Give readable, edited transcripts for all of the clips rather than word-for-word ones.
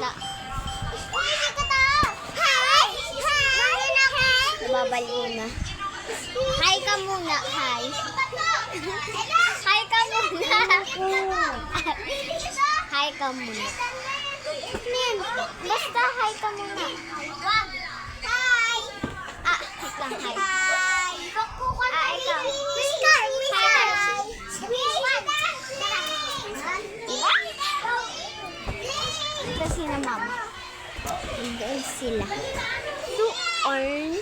muna. Nababaliw na. Hi ka muna. Hi. Hi ka muna. Hi ka muna. Min, basta hi ka muna. Hi. Wait lang, hi. Ikaw. Ito sila, ma'am. Doon sila. Doon.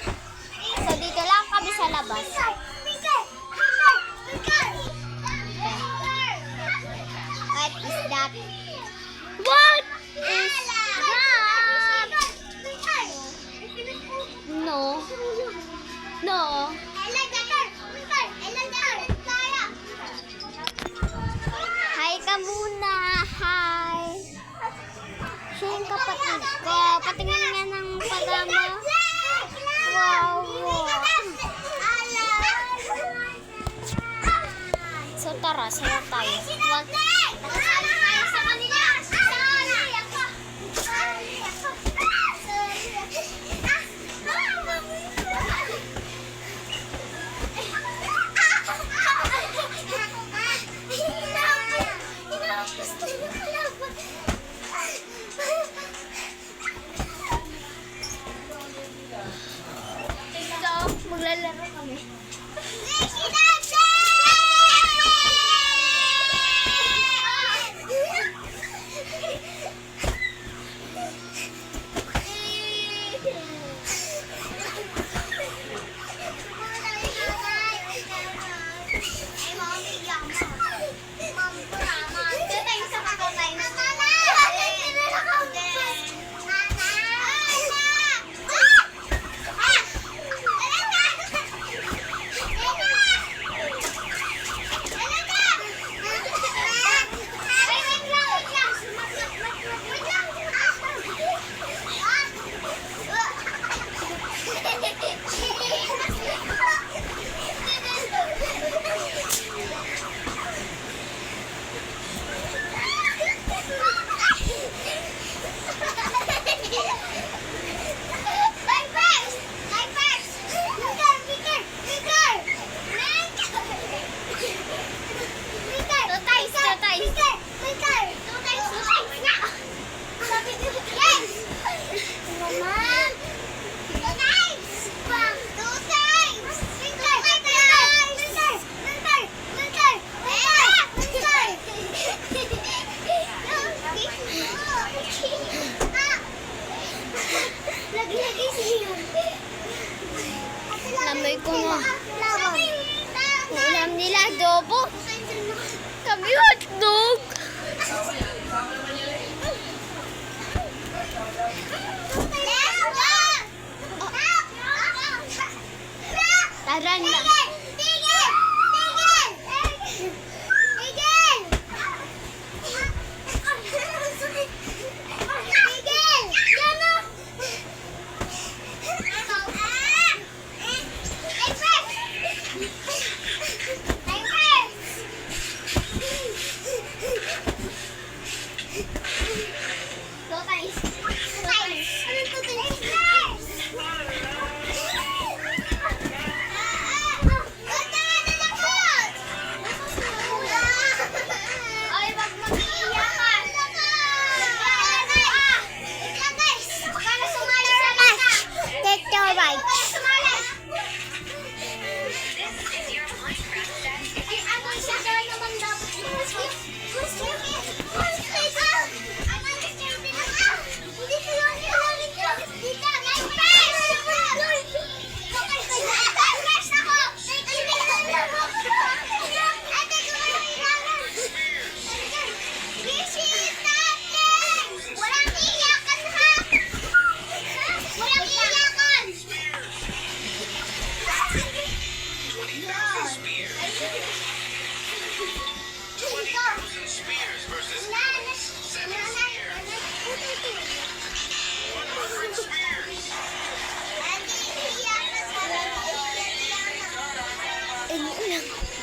So, dito lang kami sa labas. What is that? What is that? No. No. Hi ka muna. Hi. Siya yung kapatid ko. Patingin nga ng pagama. Wow. So tara, sayo tayo. Nakasali tayo sa kanila. Maglalaro kami. Lamay ko na. Ulam nila adobo. Kami hotdog. Tara na.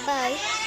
Bye.